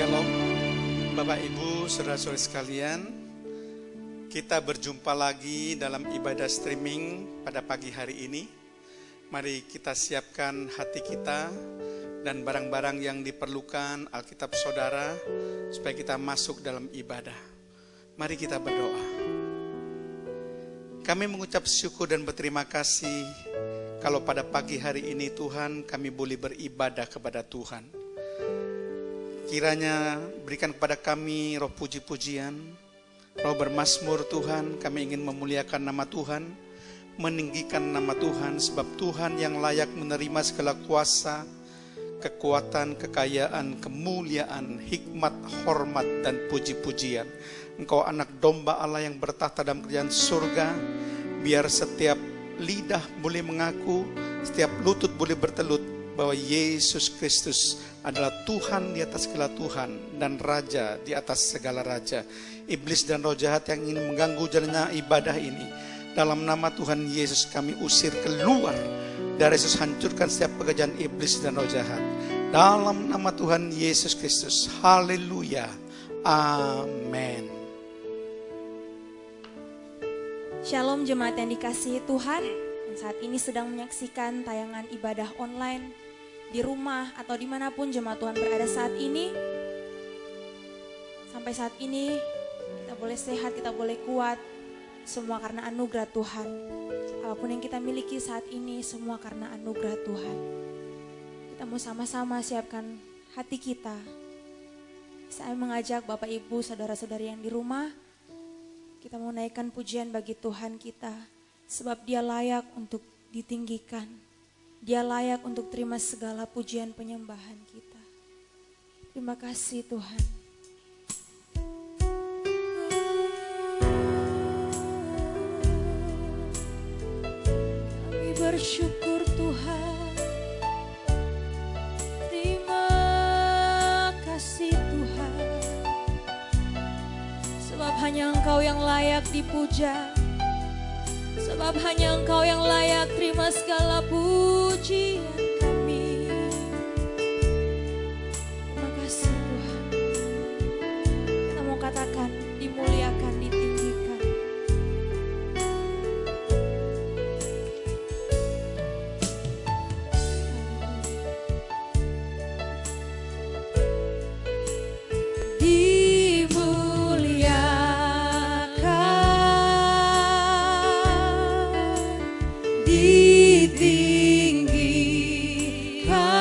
Shalom, Bapak Ibu, saudara-saudari sekalian. Kita berjumpa lagi dalam ibadah streaming pada pagi hari ini. Mari kita siapkan hati kita dan barang-barang yang diperlukan Alkitab saudara supaya kita masuk dalam ibadah. Mari kita berdoa. Kami mengucap syukur dan berterima kasih kalau pada pagi hari ini Tuhan kami boleh beribadah kepada Tuhan. Kiranya berikan kepada kami roh puji-pujian, roh bermazmur Tuhan. Kami ingin memuliakan nama Tuhan, meninggikan nama Tuhan, sebab Tuhan yang layak menerima segala kuasa, kekuatan, kekayaan, kemuliaan, hikmat, hormat, dan puji-pujian. Engkau anak domba Allah yang bertahta dalam kerajaan surga. Biar setiap lidah boleh mengaku, setiap lutut boleh bertelut bahwa Yesus Kristus adalah Tuhan di atas segala Tuhan dan Raja di atas segala Raja. Iblis dan roh jahat yang ingin mengganggu jalannya ibadah ini, dalam nama Tuhan Yesus kami usir keluar. Dari Yesus hancurkan setiap pekerjaan iblis dan roh jahat. Dalam nama Tuhan Yesus Kristus. Haleluya. Amin. Shalom jemaat yang dikasihi Tuhan, yang saat ini sedang menyaksikan tayangan ibadah online di rumah atau dimanapun jemaat Tuhan berada saat ini. Sampai saat ini kita boleh sehat, kita boleh kuat, semua karena anugerah Tuhan. Apapun yang kita miliki saat ini semua karena anugerah Tuhan. Kita mau sama-sama siapkan hati kita. Saya mengajak Bapak Ibu, saudara-saudari yang di rumah, kita mau naikkan pujian bagi Tuhan kita, sebab Dia layak untuk ditinggikan. Dia layak untuk terima segala pujian penyembahan kita. Terima kasih Tuhan. Kami bersyukur Tuhan. Terima kasih Tuhan. Sebab hanya Engkau yang layak dipuja. Sebab hanya Engkau yang layak terima segala pujian kami. Terima kasih Tuhan. Kita mau katakan dimuliakan, ditinggikan. Dimuliakan, ditinggikan, dimuliakan.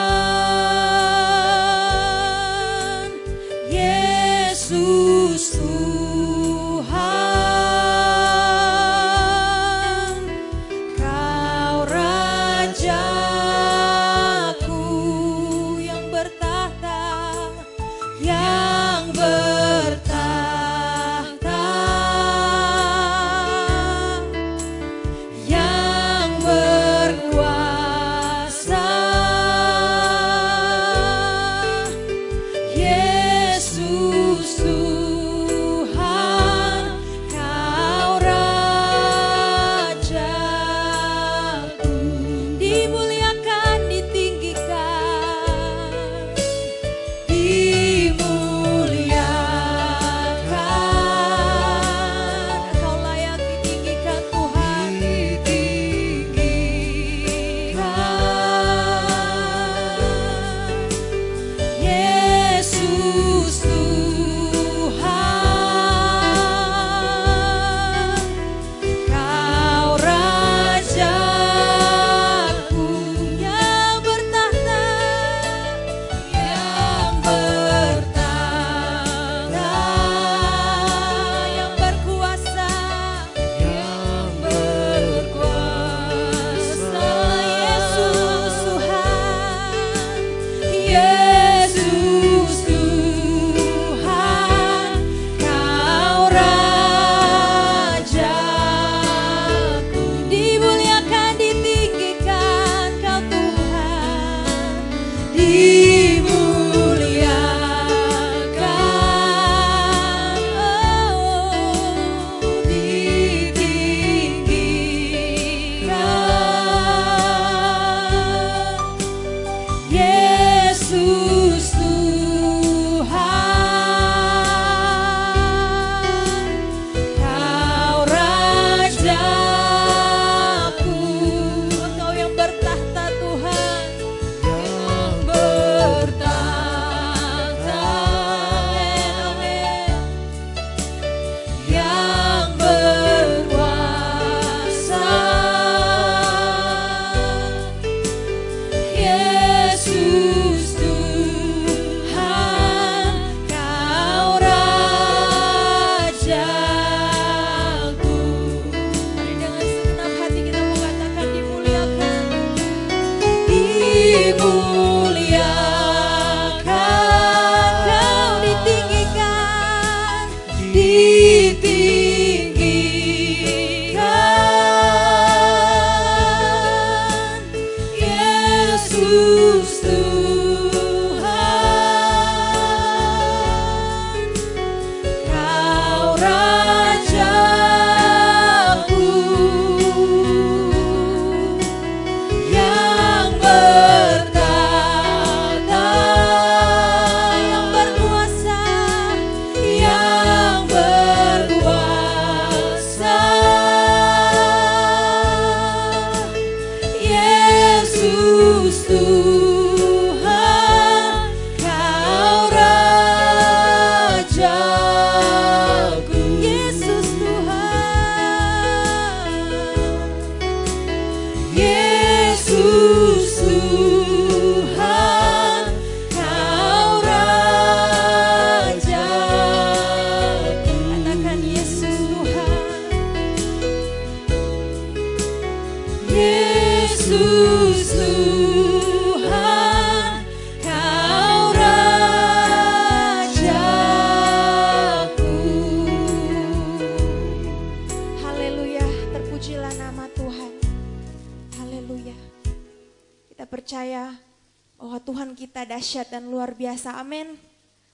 dahsyat dan luar biasa. Amin.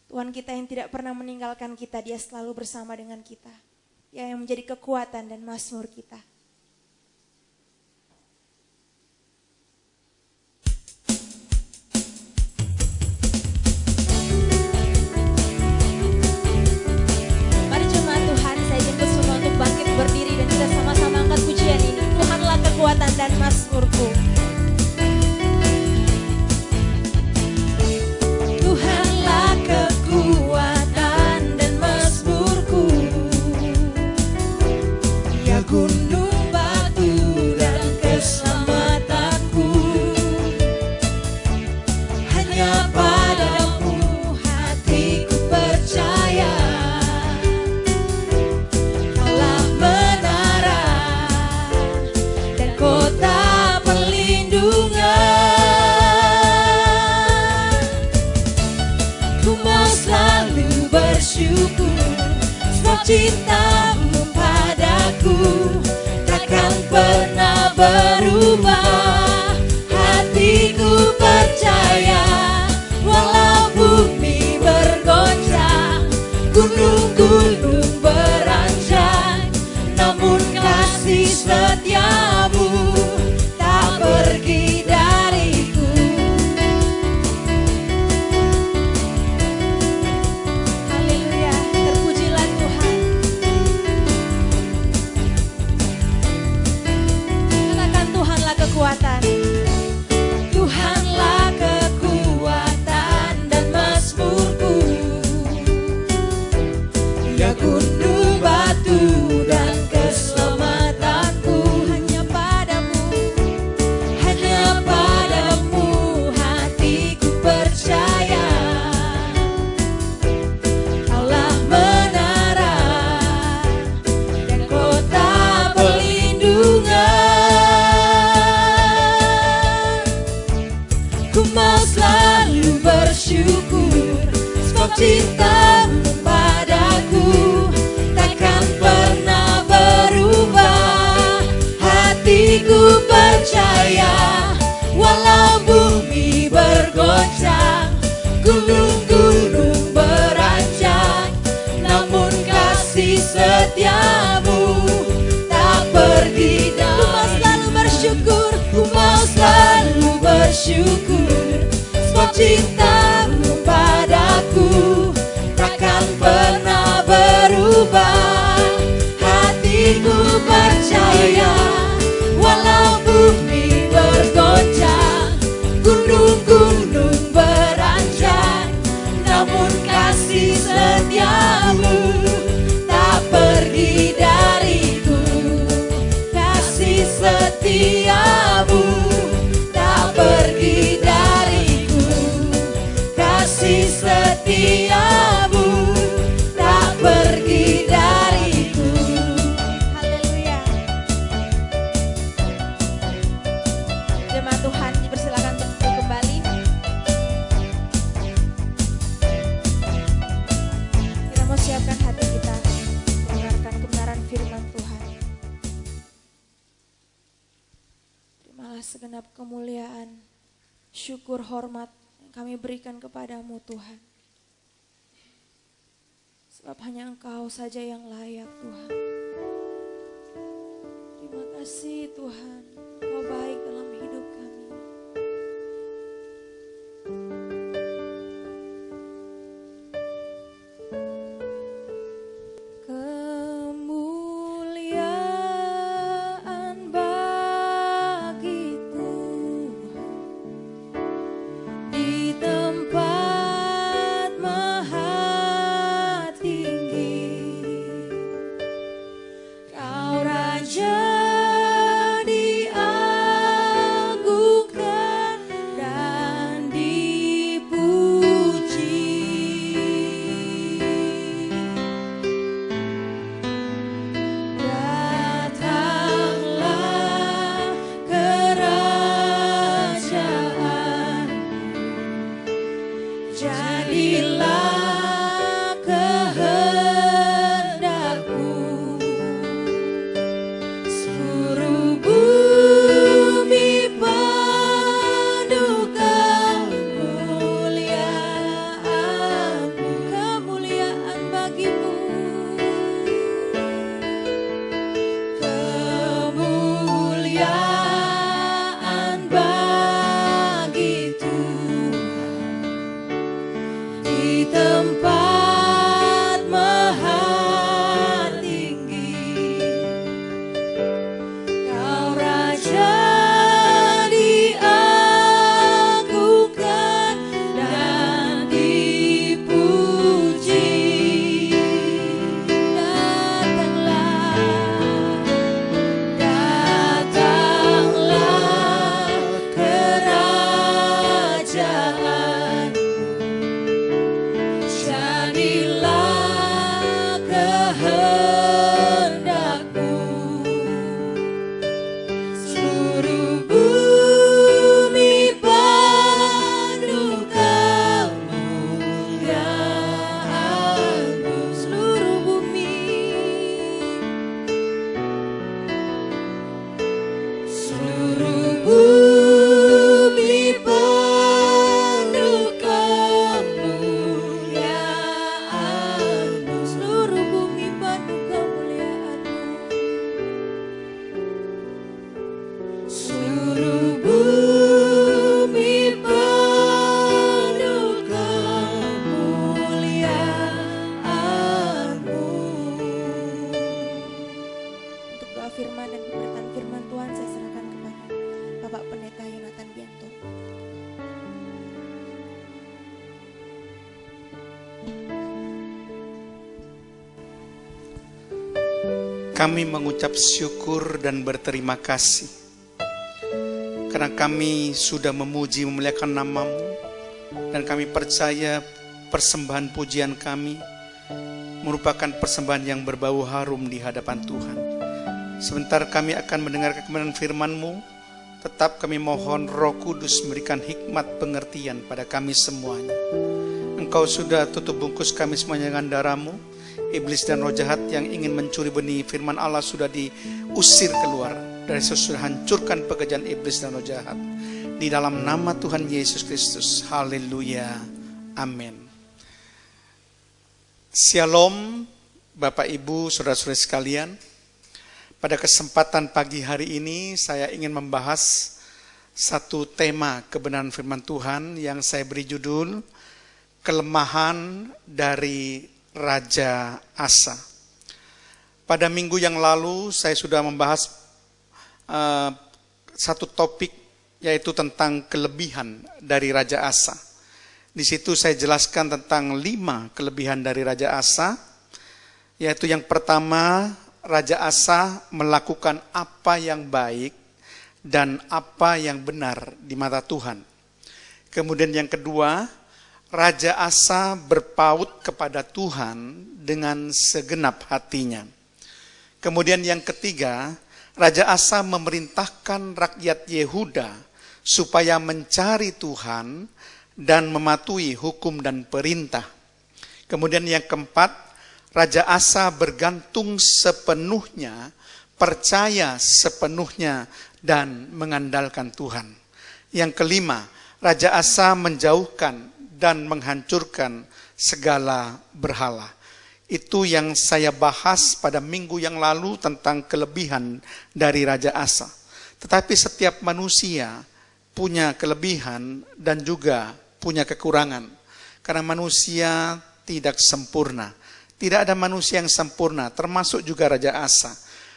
Tuhan kita yang tidak pernah meninggalkan kita, Dia selalu bersama dengan kita. Dia yang menjadi kekuatan dan mazmur kita. Mari jemaat Tuhan, saya jemput semua untuk bangkit berdiri dan kita sama-sama angkat pujian ini. Tuhanlah kekuatan dan mazmurku. Tuhanlah kekuatan dan mazmurku, ya gunung batu dan keselamatanku. Hanya padamu hatiku percaya, Kaulah menara dan kota perlindungan. Ku mau selalu bersyukur, sebab cintamu padaku takkan pernah berubah. Hatiku percaya, walau bumi bergoncang, gunung-gunung beranjak, namun kasih setiamu tak pergi dariku. Haleluya, terpujilah Tuhan. Katakan Tuhanlah kekuatan. Tuhanlah kekuatan dan mazmurku, ya gunung batu dan keselamatanku. Hanya padamu hatiku percaya, Kaulah menara dan kota perlindungan. Ku mau selalu bersyukur, sebab cintamu padaku takkan pernah berubah. Hatiku percaya, walau bumi bergoncang, gunung-gunung beranjak, namun kasih setiamu tak pergi dari. Ku mau selalu bersyukur, ku mau selalu bersyukur, sebab cintamu padaku takkan pernah berubah. Hatiku percaya, walau bumi bergoncang, gunung-gunung beranjak, namun kasih setiamu tak pergi dariku. Kasih setiamu tak pergi dariku. Kasih setiamu tak pergi dariku. Haleluya. Jemaat Tuhan, dipersilakan untuk duduk kembali. Kita mau siapkan hati kita mendengarkan kebenaran firman Tuhan. Terimalah segenap kemuliaan, syukur, hormat yang kami berikan kepadamu Tuhan. Sebab hanya Engkau saja yang layak Tuhan. Terima kasih Tuhan, Engkau baik dalam hidup kami. Kemuliaan bagi Tuhan di tempat maha tinggi. Kau Raja di Kami mengucap syukur dan berterima kasih karena kami sudah memuji memuliakan nama-Mu, dan kami percaya persembahan pujian kami merupakan persembahan yang berbau harum di hadapan Tuhan. Sebentar kami akan mendengarkan kebenaran firman-Mu. Tetap kami mohon Roh Kudus memberikan hikmat pengertian pada kami semuanya. Engkau sudah tutup bungkus kami semuanya dengan darah-Mu. Iblis dan roh jahat yang ingin mencuri benih firman Allah sudah diusir keluar. Dan sudah hancurkan pekerjaan iblis dan roh jahat. Di dalam nama Tuhan Yesus Kristus. Haleluya. Amin. Shalom Bapak Ibu saudara-saudara sekalian. Pada kesempatan pagi hari ini saya ingin membahas satu tema kebenaran firman Tuhan yang saya beri judul kelemahan dari Raja Asa. Pada minggu yang lalu saya sudah membahas satu topik, yaitu tentang kelebihan dari Raja Asa. Di situ saya jelaskan tentang 5 kelebihan dari Raja Asa, yaitu yang pertama, Raja Asa melakukan apa yang baik dan apa yang benar di mata Tuhan. Kemudian yang kedua, Raja Asa berpaut kepada Tuhan dengan segenap hatinya. Kemudian yang ketiga, Raja Asa memerintahkan rakyat Yehuda supaya mencari Tuhan dan mematuhi hukum dan perintah. Kemudian yang keempat, Raja Asa bergantung sepenuhnya, percaya sepenuhnya, dan mengandalkan Tuhan. Yang kelima, Raja Asa menjauhkan dan menghancurkan segala berhala. Itu yang saya bahas pada minggu yang lalu tentang kelebihan dari Raja Asa. Tetapi setiap manusia punya kelebihan dan juga punya kekurangan. Karena manusia tidak sempurna. Tidak ada manusia yang sempurna, termasuk juga Raja Asa.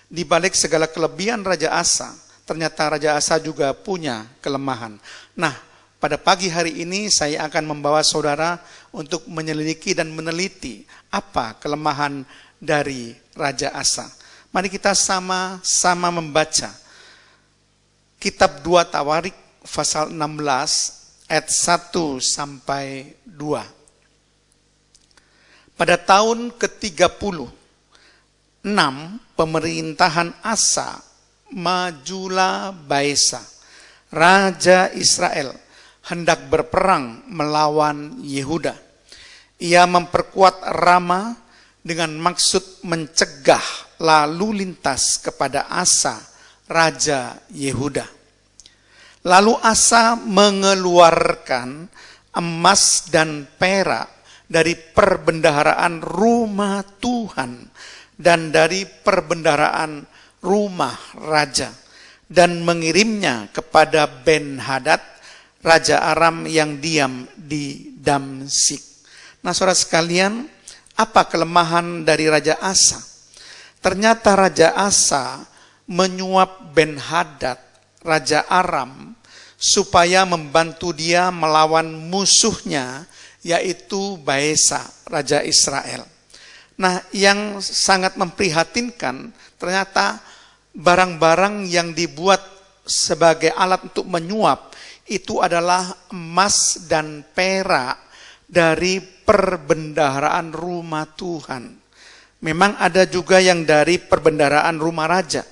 Di balik segala kelebihan Raja Asa, ternyata Raja Asa juga punya kelemahan. Nah, pada pagi hari ini saya akan membawa saudara untuk menyelidiki dan meneliti apa kelemahan dari Raja Asa. Mari kita sama-sama membaca Kitab 2 Tawarik pasal 16 ayat 1 sampai 2. Pada tahun ke-36 pemerintahan Asa, majulah Baesa, Raja Israel, hendak berperang melawan Yehuda. Ia memperkuat Rama dengan maksud mencegah lalu lintas kepada Asa, Raja Yehuda. Lalu Asa mengeluarkan emas dan perak dari perbendaharaan rumah Tuhan dan dari perbendaharaan rumah raja, dan mengirimnya kepada Ben-Hadad, Raja Aram yang diam di Damsik. Nah, saudara sekalian, apa kelemahan dari Raja Asa? Ternyata Raja Asa menyuap Ben-Hadad, Raja Aram, supaya membantu dia melawan musuhnya, yaitu Baesa, Raja Israel. Nah, yang sangat memprihatinkan, ternyata barang-barang yang dibuat sebagai alat untuk menyuap itu adalah emas dan perak dari perbendaharaan rumah Tuhan. Memang ada juga yang dari perbendaharaan rumah raja.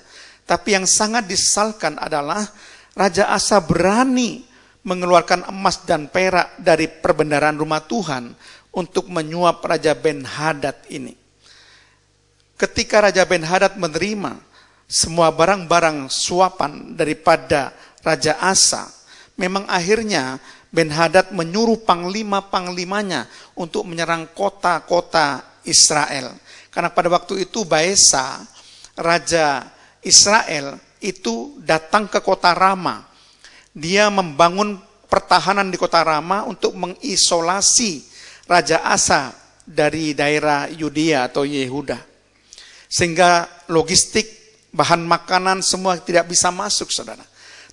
Tapi yang sangat disesalkan adalah Raja Asa berani mengeluarkan emas dan perak dari perbendaharaan rumah Tuhan untuk menyuap Raja Ben-Hadad ini. Ketika Raja Ben-Hadad menerima semua barang-barang suapan daripada Raja Asa, memang akhirnya Ben-Hadad menyuruh panglima-panglimanya untuk menyerang kota-kota Israel. Karena pada waktu itu Baesa, Raja Israel, itu datang ke kota Rama. Dia membangun pertahanan di kota Rama untuk mengisolasi Raja Asa dari daerah Yudea atau Yehuda. Sehingga logistik, bahan makanan semua tidak bisa masuk, saudara.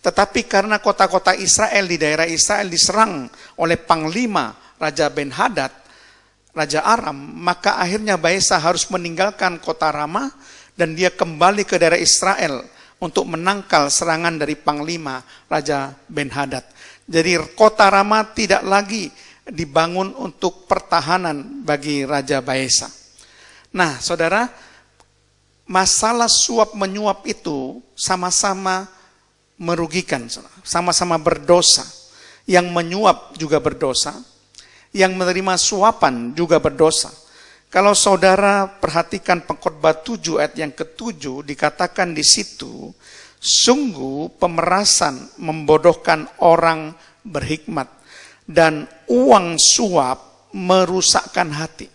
Tetapi karena kota-kota Israel di daerah Israel diserang oleh panglima Raja Ben-Hadad, Raja Aram, maka akhirnya Baesa harus meninggalkan kota Rama Dan dia kembali ke daerah Israel untuk menangkal serangan dari panglima Raja Ben-Hadad. Jadi kota Rama tidak lagi dibangun untuk pertahanan bagi Raja Baesa. Nah, saudara, masalah suap menyuap itu sama-sama merugikan, sama-sama berdosa. Yang menyuap juga berdosa, yang menerima suapan juga berdosa. Kalau saudara perhatikan Pengkhotbah 7 ayat yang ke-7, dikatakan di situ, sungguh pemerasan membodohkan orang berhikmat dan uang suap merusakkan hati.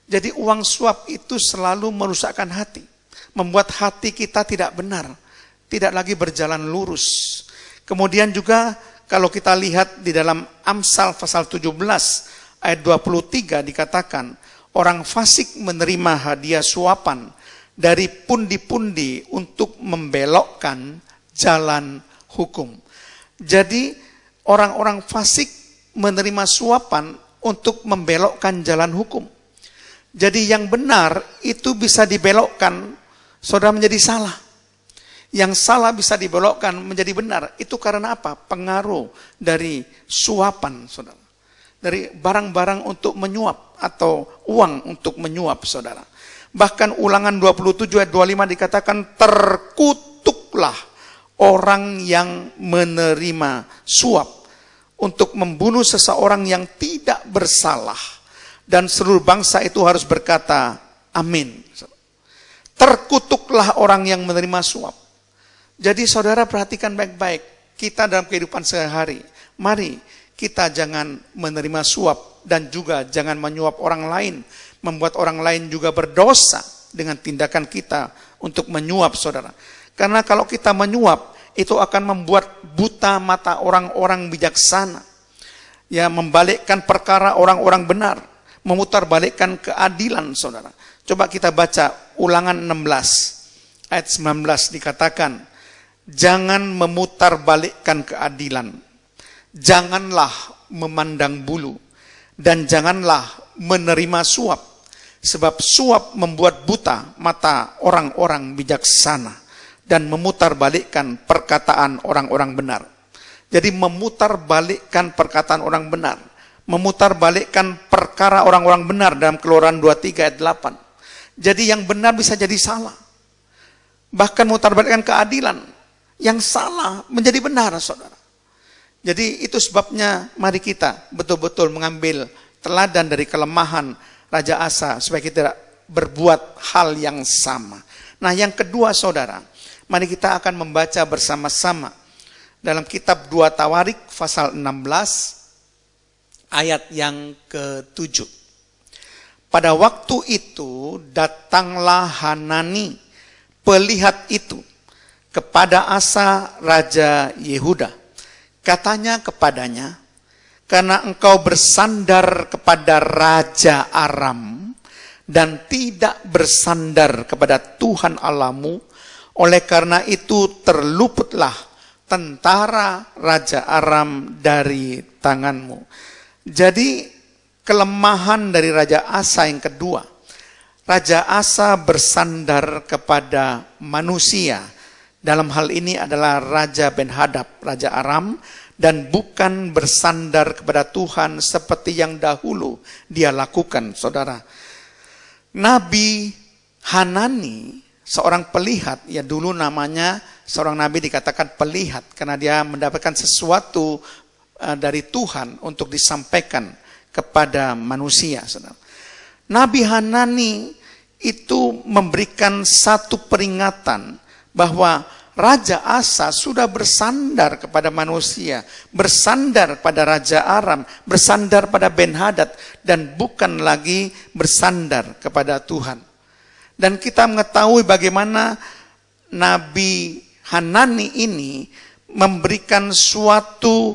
Jadi uang suap itu selalu merusakkan hati, membuat hati kita tidak benar, tidak lagi berjalan lurus. Kemudian juga kalau kita lihat di dalam Amsal pasal 17 ayat 23 dikatakan, orang fasik menerima hadiah suapan dari pundi-pundi untuk membelokkan jalan hukum. Jadi orang-orang fasik menerima suapan untuk membelokkan jalan hukum. Jadi yang benar itu bisa dibelokkan, saudara, menjadi salah. Yang salah bisa dibelokkan menjadi benar. Itu karena apa? Pengaruh dari suapan, saudara. Dari barang-barang untuk menyuap atau uang untuk menyuap, saudara. Bahkan Ulangan 27 ayat 25 dikatakan, terkutuklah orang yang menerima suap untuk membunuh seseorang yang tidak bersalah. Dan seluruh bangsa itu harus berkata, amin. Terkutuklah orang yang menerima suap. Jadi saudara perhatikan baik-baik, kita dalam kehidupan sehari, mari kita jangan menerima suap dan juga jangan menyuap orang lain, membuat orang lain juga berdosa dengan tindakan kita untuk menyuap, saudara. Karena kalau kita menyuap, itu akan membuat buta mata orang-orang bijaksana. Ya, membalikkan perkara orang-orang benar, memutarbalikkan keadilan, saudara. Coba kita baca Ulangan 16 ayat 19 dikatakan, jangan memutarbalikkan keadilan. Janganlah memandang bulu dan janganlah menerima suap, sebab suap membuat buta mata orang-orang bijaksana dan memutarbalikkan perkataan orang-orang benar. Jadi memutarbalikkan perkataan orang benar, memutarbalikkan perkara orang-orang benar dalam Keluaran 23 ayat 8. Jadi yang benar bisa jadi salah, bahkan memutarbalikkan keadilan, yang salah menjadi benar, saudara. Jadi itu sebabnya mari kita betul-betul mengambil teladan dari kelemahan Raja Asa supaya kita tidak berbuat hal yang sama. Nah, yang kedua, saudara, mari kita akan membaca bersama-sama dalam kitab 2 Tawarik pasal 16 ayat yang ke-7. Pada waktu itu datanglah Hanani pelihat itu kepada Asa Raja Yehuda. Katanya kepadanya, karena engkau bersandar kepada Raja Aram dan tidak bersandar kepada Tuhan Allahmu, oleh karena itu terluputlah tentara Raja Aram dari tanganmu. Jadi kelemahan dari Raja Asa yang kedua, Raja Asa bersandar kepada manusia. Dalam hal ini adalah Raja Ben-Hadad, Raja Aram, dan bukan bersandar kepada Tuhan seperti yang dahulu dia lakukan, saudara. Nabi Hanani, seorang pelihat, ya dulu namanya seorang nabi dikatakan pelihat, karena dia mendapatkan sesuatu dari Tuhan untuk disampaikan kepada manusia, saudara. Nabi Hanani itu memberikan satu peringatan bahwa Raja Asa sudah bersandar kepada manusia, bersandar pada Raja Aram, bersandar pada Ben-Hadad, dan bukan lagi bersandar kepada Tuhan. Dan kita mengetahui bagaimana Nabi Hanani ini memberikan suatu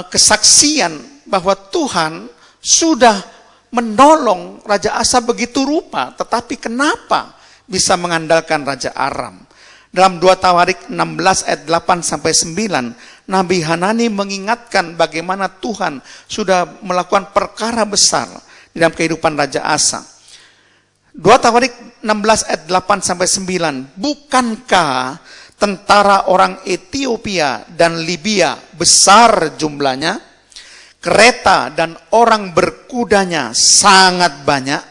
kesaksian bahwa Tuhan sudah menolong Raja Asa begitu rupa, tetapi kenapa bisa mengandalkan Raja Aram? Dalam 2 Tawarik 16 ayat 8 sampai 9, Nabi Hanani mengingatkan bagaimana Tuhan sudah melakukan perkara besar di dalam kehidupan Raja Asa. 2 Tawarik 16 ayat 8 sampai 9. Bukankah tentara orang Ethiopia dan Libya besar jumlahnya, kereta dan orang berkudanya sangat banyak,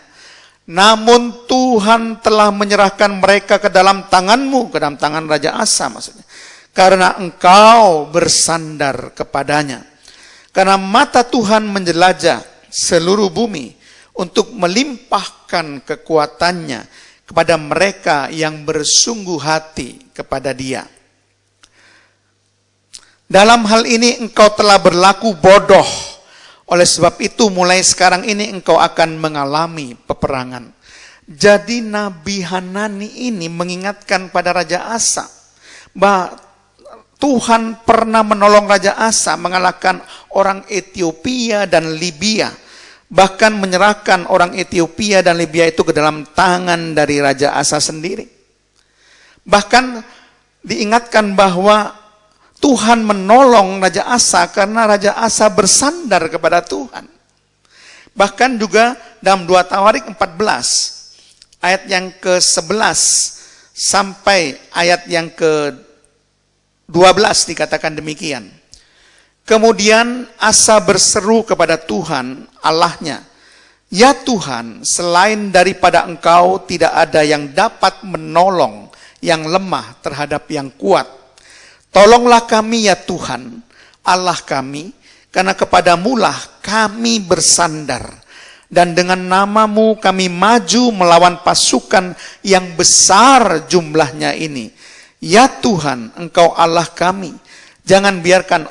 namun Tuhan telah menyerahkan mereka ke dalam tanganmu, ke dalam tangan Raja Asa maksudnya, karena engkau bersandar kepadanya. Karena mata Tuhan menjelajah seluruh bumi untuk melimpahkan kekuatannya kepada mereka yang bersungguh hati kepada Dia. Dalam hal ini engkau telah berlaku bodoh. Oleh sebab itu mulai sekarang ini engkau akan mengalami peperangan. Jadi Nabi Hanani ini mengingatkan pada Raja Asa bahwa Tuhan pernah menolong Raja Asa mengalahkan orang Ethiopia dan Libya. Bahkan menyerahkan orang Ethiopia dan Libya itu ke dalam tangan dari Raja Asa sendiri. Bahkan diingatkan bahwa Tuhan menolong Raja Asa karena Raja Asa bersandar kepada Tuhan. Bahkan juga dalam 2 Tawarik 14 ayat yang ke-11 sampai ayat yang ke-12 dikatakan demikian. Kemudian Asa berseru kepada Tuhan Allahnya, "Ya Tuhan, selain daripada Engkau tidak ada yang dapat menolong yang lemah terhadap yang kuat. Tolonglah kami ya Tuhan, Allah kami, karena kepadamulah kami bersandar. Dan dengan namamu kami maju melawan pasukan yang besar jumlahnya ini. Ya Tuhan, Engkau Allah kami. Jangan biarkan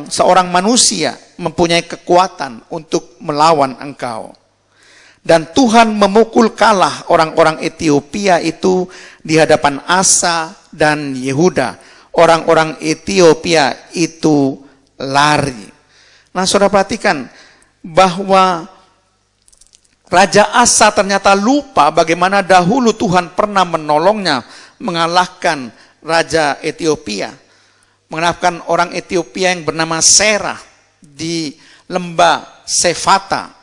seorang manusia mempunyai kekuatan untuk melawan Engkau." Dan Tuhan memukul kalah orang-orang Ethiopia itu di hadapan Asa dan Yehuda. Orang-orang Ethiopia itu lari. Nah, saudara perhatikan bahwa Raja Asa ternyata lupa bagaimana dahulu Tuhan pernah menolongnya mengalahkan Raja Ethiopia. Mengalahkan orang Ethiopia yang bernama Serah di lembah Sefata,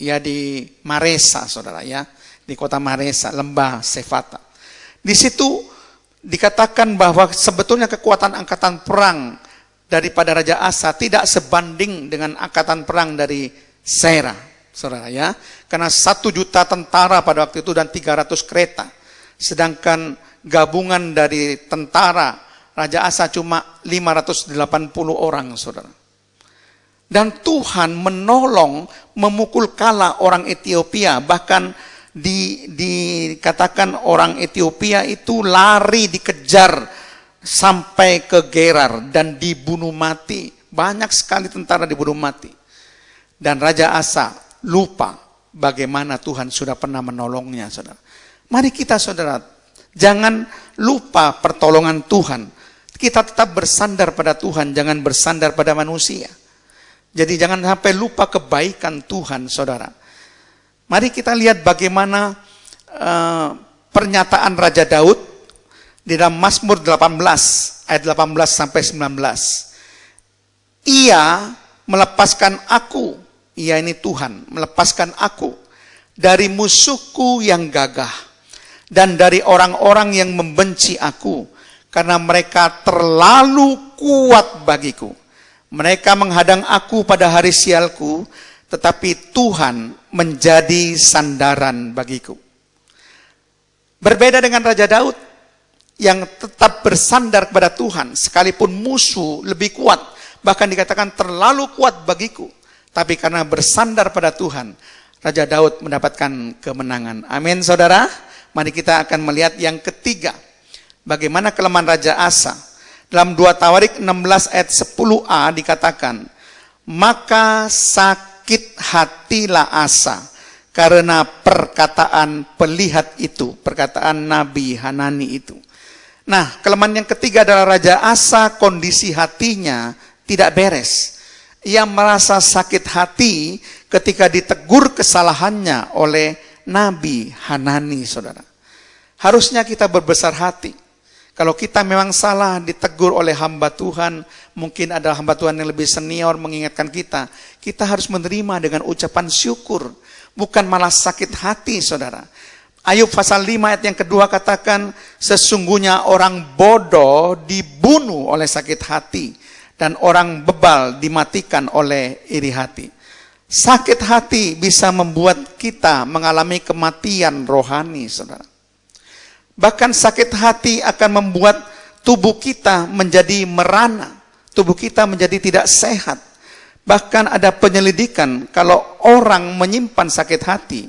ya di Maresa, saudara ya, di kota Maresa, lembah Sefata. Di situ dikatakan bahwa sebetulnya kekuatan angkatan perang daripada Raja Asa tidak sebanding dengan angkatan perang dari Serah, saudara ya. Karena 1 juta tentara pada waktu itu dan 300 kereta. Sedangkan gabungan dari tentara Raja Asa cuma 580 orang, saudara. Dan Tuhan menolong memukul kalah orang Ethiopia. Bahkan dikatakan orang Ethiopia itu lari dikejar sampai ke Gerar dan dibunuh mati. Banyak sekali tentara dibunuh mati. Dan Raja Asa lupa bagaimana Tuhan sudah pernah menolongnya, saudara. Mari kita, saudara, jangan lupa pertolongan Tuhan. Kita tetap bersandar pada Tuhan, jangan bersandar pada manusia. Jadi jangan sampai lupa kebaikan Tuhan, saudara. Mari kita lihat bagaimana pernyataan Raja Daud di dalam Mazmur 18 ayat 18 sampai 19. Ia melepaskan aku, ia ini Tuhan, melepaskan aku dari musuhku yang gagah dan dari orang-orang yang membenci aku, karena mereka terlalu kuat bagiku. Mereka menghadang aku pada hari sialku, tetapi Tuhan menjadi sandaran bagiku. Berbeda dengan Raja Daud yang tetap bersandar kepada Tuhan, sekalipun musuh lebih kuat, bahkan dikatakan terlalu kuat bagiku, tapi karena bersandar pada Tuhan, Raja Daud mendapatkan kemenangan. Amin, saudara. Mari kita akan melihat yang ketiga, bagaimana kelemahan Raja Asa. Dalam 2 Tawarik 16 ayat 10a dikatakan, "Maka sakit hatilah Asa karena perkataan pelihat itu," perkataan Nabi Hanani itu. Nah, kelemahan yang ketiga adalah Raja Asa kondisi hatinya tidak beres. Ia merasa sakit hati ketika ditegur kesalahannya oleh Nabi Hanani, saudara. Harusnya kita berbesar hati. Kalau kita memang salah ditegur oleh hamba Tuhan, mungkin ada hamba Tuhan yang lebih senior mengingatkan kita, kita harus menerima dengan ucapan syukur, bukan malah sakit hati, saudara. Ayub pasal 5 ayat yang kedua katakan, sesungguhnya orang bodoh dibunuh oleh sakit hati, dan orang bebal dimatikan oleh iri hati. Sakit hati bisa membuat kita mengalami kematian rohani, saudara. Bahkan sakit hati akan membuat tubuh kita menjadi merana, tubuh kita menjadi tidak sehat. Bahkan ada penyelidikan, kalau orang menyimpan sakit hati,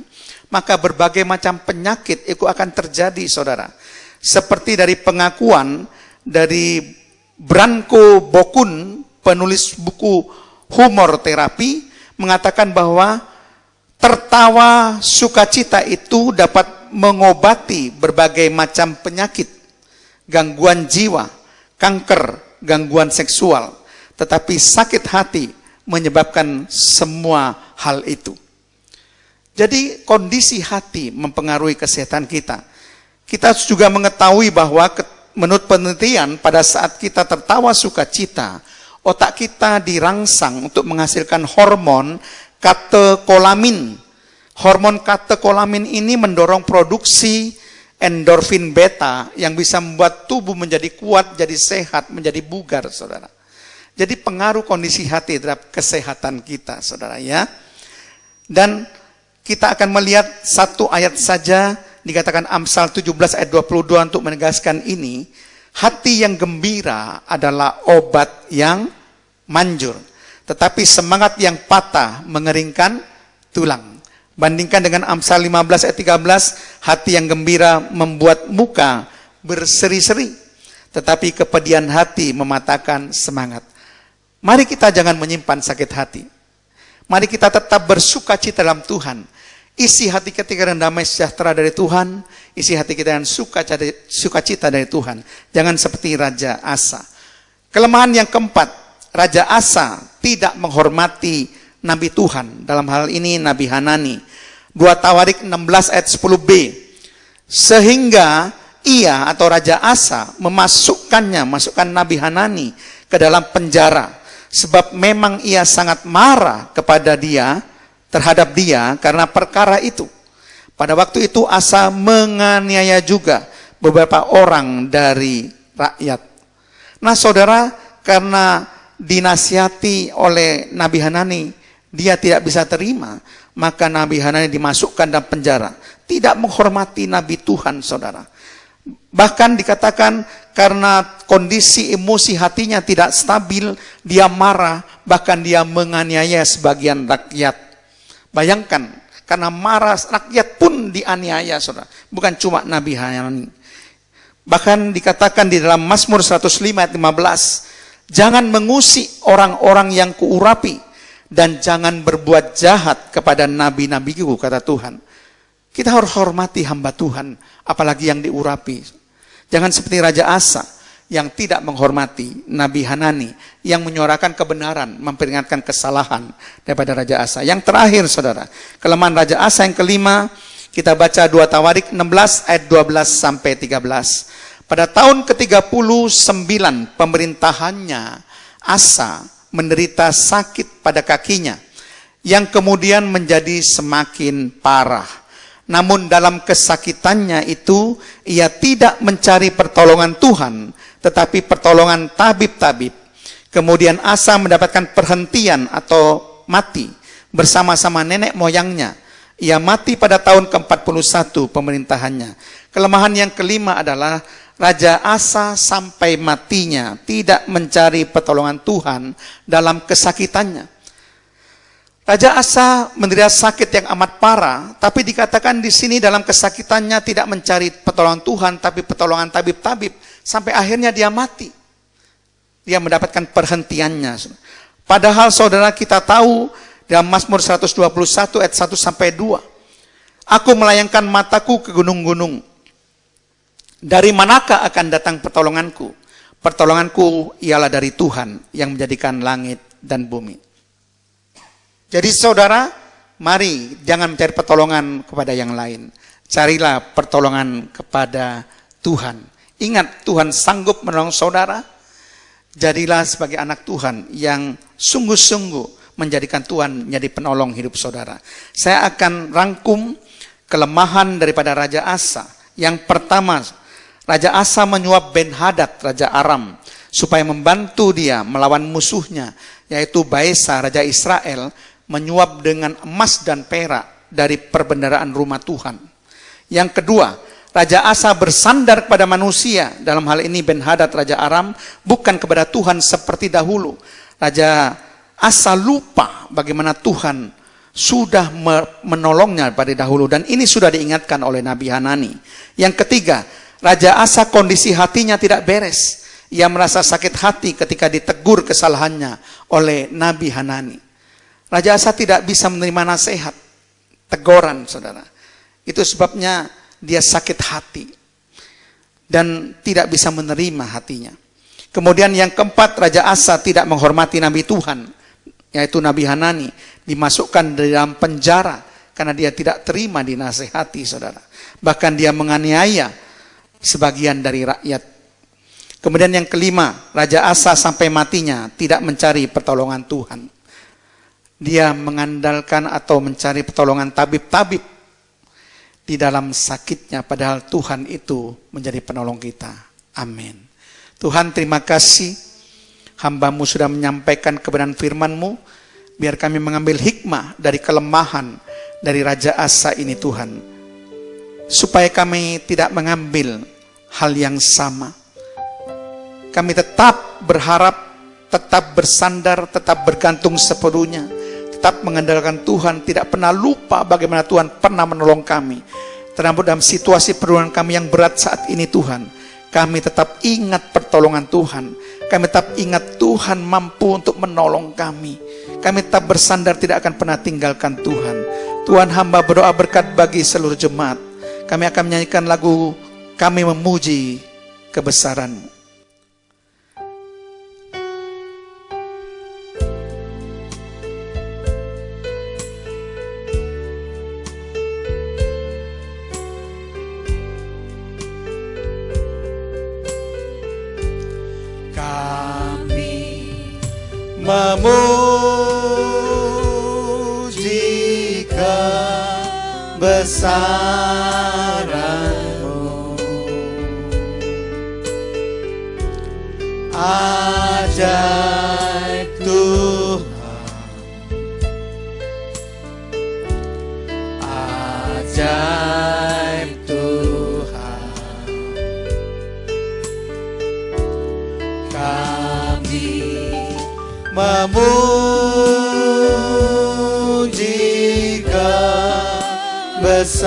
maka berbagai macam penyakit itu akan terjadi, saudara. Seperti dari pengakuan dari Branko Bokun, penulis buku Humor Terapi, mengatakan bahwa tertawa sukacita itu dapat mengobati berbagai macam penyakit, gangguan jiwa, kanker, gangguan seksual. Tetapi sakit hati menyebabkan semua hal itu. Jadi kondisi hati mempengaruhi kesehatan kita. Kita juga mengetahui bahwa menurut penelitian pada saat kita tertawa sukacita, otak kita dirangsang untuk menghasilkan hormon katekolamin. Hormon katekolamin ini mendorong produksi endorfin beta yang bisa membuat tubuh menjadi kuat, jadi sehat, menjadi bugar, saudara. Jadi pengaruh kondisi hati terhadap kesehatan kita, saudara ya. Dan kita akan melihat satu ayat saja, dikatakan Amsal 17 ayat 22 untuk menegaskan ini. Hati yang gembira adalah obat yang manjur, tetapi semangat yang patah mengeringkan tulang. Bandingkan dengan Amsal 15 ayat 13, hati yang gembira membuat muka berseri-seri, tetapi kepedihan hati mematahkan semangat. Mari kita jangan menyimpan sakit hati. Mari kita tetap bersukacita dalam Tuhan. Isi hati kita dengan damai sejahtera dari Tuhan. Isi hati kita dengan sukacita dari Tuhan. Jangan seperti Raja Asa. Kelemahan yang keempat, Raja Asa tidak menghormati Nabi Tuhan. Dalam hal ini Nabi Hanani. 2 Tawarik 16 ayat 10b. Sehingga ia atau Raja Asa masukkan Nabi Hanani ke dalam penjara. Sebab memang ia sangat marah terhadap dia karena perkara itu. Pada waktu itu Asa menganiaya juga beberapa orang dari rakyat. Nah saudara, karena dinasihati oleh Nabi Hanani, dia tidak bisa terima, maka Nabi Hanani dimasukkan dalam penjara. Tidak menghormati Nabi Tuhan, saudara. Bahkan dikatakan karena kondisi emosi hatinya tidak stabil, dia marah, bahkan dia menganiaya sebagian rakyat. Bayangkan, karena marah rakyat pun dianiaya, saudara. Bukan cuma Nabi Hanani. Bahkan dikatakan di dalam Mazmur 105 ayat 15, jangan mengusik orang-orang yang kuurapi, dan jangan berbuat jahat kepada nabi-nabiku, kata Tuhan. Kita harus hormati hamba Tuhan, apalagi yang diurapi. Jangan seperti Raja Asa yang tidak menghormati Nabi Hanani, yang menyuarakan kebenaran, memperingatkan kesalahan daripada Raja Asa. Yang terakhir, saudara, kelemahan Raja Asa yang kelima, kita baca 2 Tawarik 16 ayat 12 sampai 13. Pada tahun ke-39 pemerintahannya, Asa menderita sakit pada kakinya, yang kemudian menjadi semakin parah. Namun dalam kesakitannya itu, ia tidak mencari pertolongan Tuhan, tetapi pertolongan tabib-tabib. Kemudian Asa mendapatkan perhentian atau mati bersama-sama nenek moyangnya. Ia mati pada tahun ke-41 pemerintahannya. Kelemahan yang kelima adalah Raja Asa sampai matinya tidak mencari pertolongan Tuhan dalam kesakitannya. Raja Asa menderita sakit yang amat parah, tapi dikatakan di sini dalam kesakitannya tidak mencari pertolongan Tuhan, tapi pertolongan tabib-tabib, sampai akhirnya dia mati. Dia mendapatkan perhentiannya. Padahal saudara, kita tahu dalam Mazmur 121 ayat 1 sampai 2. Aku melayangkan mataku ke gunung-gunung. Dari manakah akan datang pertolonganku? Pertolonganku ialah dari Tuhan yang menjadikan langit dan bumi. Jadi saudara, mari jangan mencari pertolongan kepada yang lain. Carilah pertolongan kepada Tuhan. Ingat, Tuhan sanggup menolong saudara. Jadilah sebagai anak Tuhan yang sungguh-sungguh menjadikan Tuhan menjadi penolong hidup saudara. Saya akan rangkum kelemahan daripada Raja Asa. Yang pertama, Raja Asa menyuap Ben-Hadad, Raja Aram, supaya membantu dia melawan musuhnya, yaitu Baesa, Raja Israel, menyuap dengan emas dan perak dari perbendaharaan rumah Tuhan. Yang kedua, Raja Asa bersandar kepada manusia, dalam hal ini Ben-Hadad, Raja Aram, bukan kepada Tuhan seperti dahulu. Raja Asa lupa bagaimana Tuhan sudah menolongnya pada dahulu, dan ini sudah diingatkan oleh Nabi Hanani. Yang ketiga, Raja Asa kondisi hatinya tidak beres. Ia merasa sakit hati ketika ditegur kesalahannya oleh Nabi Hanani. Raja Asa tidak bisa menerima nasihat, teguran, saudara. Itu sebabnya dia sakit hati dan tidak bisa menerima hatinya. Kemudian yang keempat, Raja Asa tidak menghormati Nabi Tuhan, yaitu Nabi Hanani, dimasukkan dalam penjara karena dia tidak terima dinasehati, saudara. Bahkan dia menganiaya sebagian dari rakyat. Kemudian yang kelima, Raja Asa sampai matinya tidak mencari pertolongan Tuhan. Dia mengandalkan atau mencari pertolongan tabib-tabib di dalam sakitnya, padahal Tuhan itu menjadi penolong kita. Amin. Tuhan, terima kasih, hamba-Mu sudah menyampaikan kebenaran firman-Mu. Biar kami mengambil hikmah dari kelemahan dari Raja Asa ini, Tuhan, supaya kami tidak mengambil hal yang sama. Kami tetap berharap, tetap bersandar, tetap bergantung sepenuhnya, tetap mengandalkan Tuhan, tidak pernah lupa bagaimana Tuhan pernah menolong kami. Terlebih dalam situasi perjuangan kami yang berat saat ini, Tuhan, kami tetap ingat pertolongan Tuhan. Kami tetap ingat Tuhan mampu untuk menolong kami. Kami tetap bersandar, tidak akan pernah tinggalkan Tuhan. Tuhan, hamba berdoa berkat bagi seluruh jemaat. Kami akan menyanyikan lagu Kami Memuji Kebesaran-Mu. Memuji kebesaran-Mu, ajaib Tuhan, ajaib Tuhan. Kami memuji kebesaran-Mu,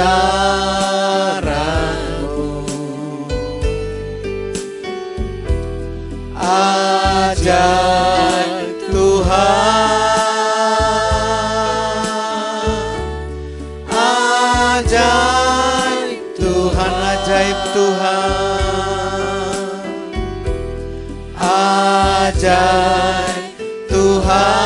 ajaib Tuhan, ajaib Tuhan, ajaib Tuhan, ajaib Tuhan, ajaib Tuhan.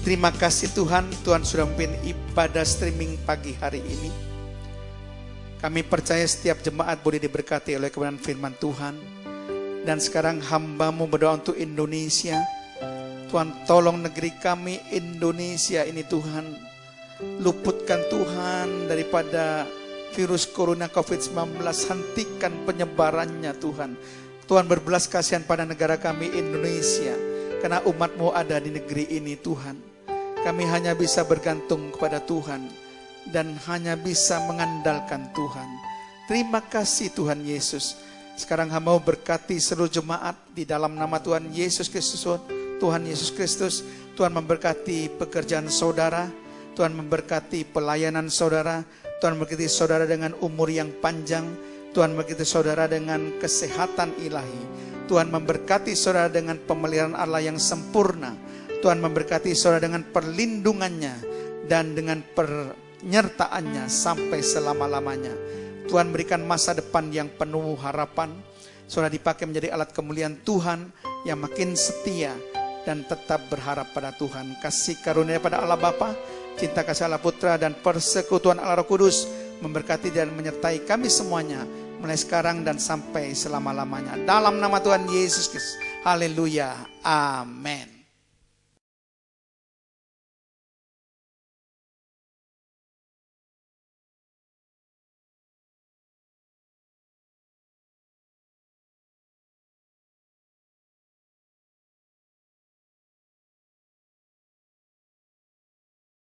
Terima kasih Tuhan, Tuhan sudah memimpin ibadah streaming pagi hari ini. Kami percaya setiap jemaat boleh diberkati oleh kebenaran firman Tuhan. Dan sekarang hamba-Mu berdoa untuk Indonesia. Tuhan, tolong negeri kami Indonesia ini Tuhan. Luputkan Tuhan daripada virus corona COVID-19. Hentikan penyebarannya Tuhan. Tuhan, berbelas kasihan pada negara kami Indonesia. Karena umat-Mu ada di negeri ini Tuhan. Kami hanya bisa bergantung kepada Tuhan. Dan hanya bisa mengandalkan Tuhan. Terima kasih Tuhan Yesus. Sekarang hamba berkati seluruh jemaat di dalam nama Tuhan Yesus Kristus. Tuhan Yesus Kristus, Tuhan memberkati pekerjaan saudara, Tuhan memberkati pelayanan saudara, Tuhan memberkati saudara dengan umur yang panjang, Tuhan memberkati saudara dengan kesehatan ilahi, Tuhan memberkati saudara dengan pemeliharaan Allah yang sempurna, Tuhan memberkati saudara dengan perlindungannya dan dengan penyertaannya sampai selama-lamanya. Tuhan berikan masa depan yang penuh harapan. Saudara dipakai menjadi alat kemuliaan Tuhan yang makin setia dan tetap berharap pada Tuhan. Kasih karunia pada Allah Bapa, cinta kasih Allah Putra, dan persekutuan Allah Roh Kudus memberkati dan menyertai kami semuanya, mulai sekarang dan sampai selama-lamanya. Dalam nama Tuhan Yesus Kristus. Haleluya. Amin.